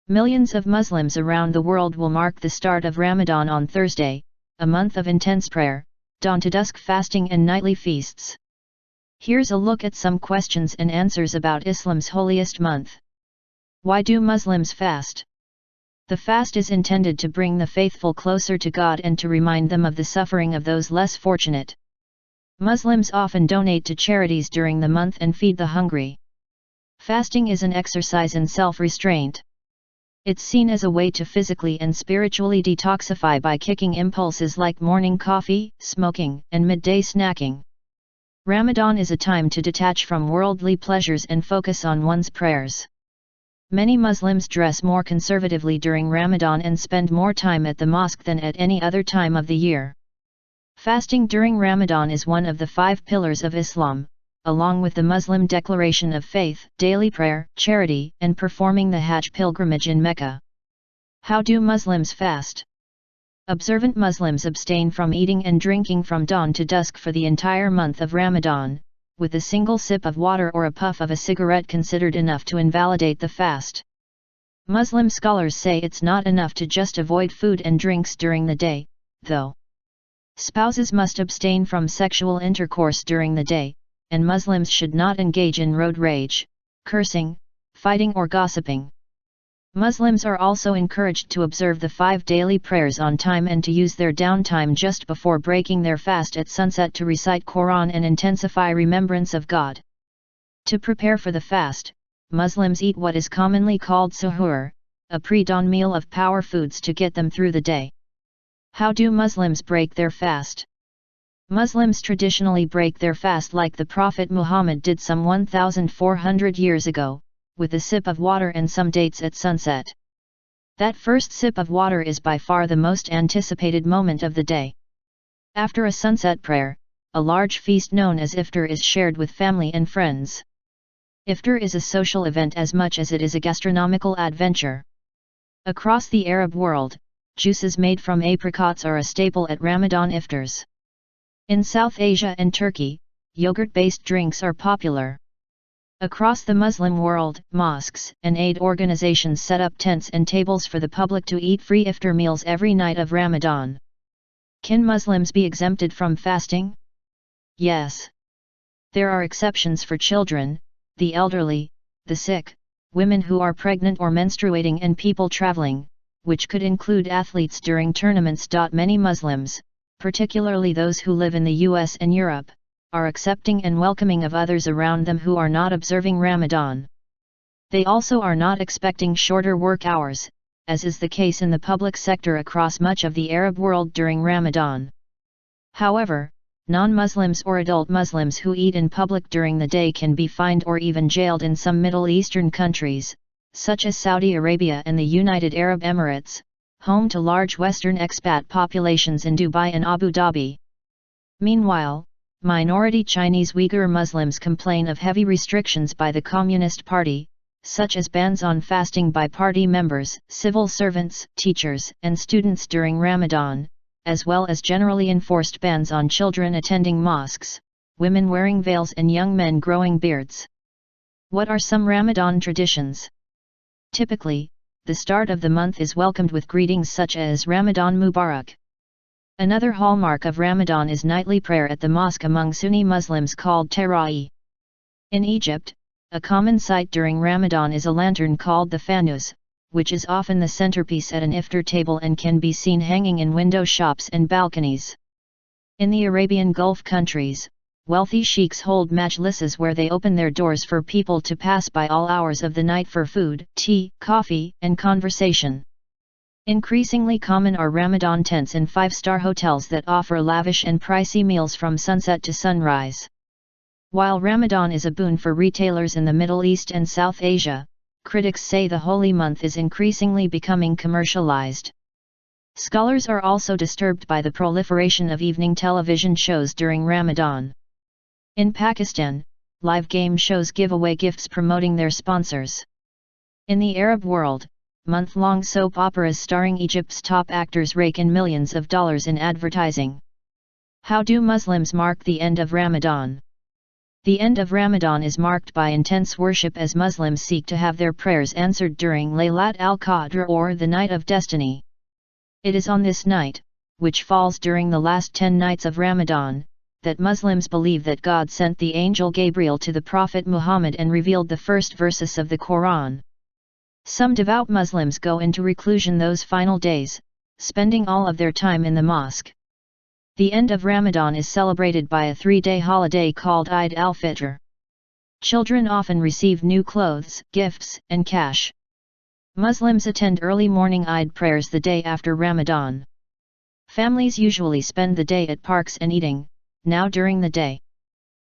Millions of Muslims around the world will mark the start of Ramadan on Thursday, a month of intense prayer, dawn-to-dusk fasting and nightly feasts. Here's a look at some questions and answers about Islam's holiest month. Why do Muslims fast? The fast is intended to bring the faithful closer to God and to remind them of the suffering of those less fortunate. Muslims often donate to charities during the month and feed the hungry. Fasting is an exercise in self-restraint. It's seen as a way to physically and spiritually detoxify by kicking impulses like morning coffee, smoking, and midday snacking. Ramadan is a time to detach from worldly pleasures and focus on one's prayers. Many Muslims dress more conservatively during Ramadan and spend more time at the mosque than at any other time of the year. Fasting during Ramadan is one of the 5 pillars of Islam, along with the Muslim declaration of faith, daily prayer, charity, and performing the hajj pilgrimage in Mecca. How do Muslims fast? Observant Muslims abstain from eating and drinking from dawn to dusk for the entire month of Ramadan, with a single sip of water or a puff of a cigarette considered enough to invalidate the fast. Muslim scholars say it's not enough to just avoid food and drinks during the day, though. Spouses must abstain from sexual intercourse during the day, and Muslims should not engage in road rage, cursing, fighting or gossiping. Muslims are also encouraged to observe the 5 daily prayers on time and to use their downtime just before breaking their fast at sunset to recite Quran and intensify remembrance of God. To prepare for the fast, Muslims eat what is commonly called suhoor, a pre-dawn meal of power foods to get them through the day. How do Muslims break their fast? Muslims traditionally break their fast like the Prophet Muhammad did some 1,400 years ago, with a sip of water and some dates at sunset. That first sip of water is by far the most anticipated moment of the day. After a sunset prayer, a large feast known as iftar is shared with family and friends. Iftar is a social event as much as it is a gastronomical adventure. Across the Arab world, juices made from apricots are a staple at Ramadan iftars. In South Asia and Turkey, yogurt-based drinks are popular. Across the Muslim world, mosques and aid organizations set up tents and tables for the public to eat free iftar meals every night of Ramadan. Can Muslims be exempted from fasting? Yes. There are exceptions for children, the elderly, the sick, women who are pregnant or menstruating and people traveling, which could include athletes during tournaments. Many Muslims, particularly those who live in the US and Europe, are accepting and welcoming of others around them who are not observing Ramadan. They also are not expecting shorter work hours, as is the case in the public sector across much of the Arab world during Ramadan. However, non-Muslims or adult Muslims who eat in public during the day can be fined or even jailed in some Middle Eastern countries, such as Saudi Arabia and the United Arab Emirates, home to large Western expat populations in Dubai and Abu Dhabi. Meanwhile, minority Chinese Uyghur Muslims complain of heavy restrictions by the Communist Party, such as bans on fasting by party members, civil servants, teachers, and students during Ramadan, as well as generally enforced bans on children attending mosques, women wearing veils and young men growing beards. What are some Ramadan traditions? Typically, the start of the month is welcomed with greetings such as Ramadan Mubarak. Another hallmark of Ramadan is nightly prayer at the mosque among Sunni Muslims called Taraweeh. In Egypt, a common sight during Ramadan is a lantern called the fanus, which is often the centerpiece at an iftar table and can be seen hanging in window shops and balconies. In the Arabian Gulf countries, wealthy sheikhs hold majlises where they open their doors for people to pass by all hours of the night for food, tea, coffee, and conversation. Increasingly common are Ramadan tents in 5-star hotels that offer lavish and pricey meals from sunset to sunrise. While Ramadan is a boon for retailers in the Middle East and South Asia, critics say the holy month is increasingly becoming commercialized. Scholars are also disturbed by the proliferation of evening television shows during Ramadan. In Pakistan, live game shows give away gifts promoting their sponsors. In the Arab world, month-long soap operas starring Egypt's top actors rake in millions of dollars in advertising. How do Muslims mark the end of Ramadan? The end of Ramadan is marked by intense worship as Muslims seek to have their prayers answered during Laylat al-Qadr or the Night of Destiny. It is on this night, which falls during the last 10 nights of Ramadan, that Muslims believe that God sent the angel Gabriel to the Prophet Muhammad and revealed the first verses of the Quran. Some devout Muslims go into reclusion those final days, spending all of their time in the mosque. The end of Ramadan is celebrated by a 3-day holiday called Eid al-Fitr. Children often receive new clothes, gifts, and cash. Muslims attend early morning Eid prayers the day after Ramadan. Families usually spend the day at parks and eating, now during the day.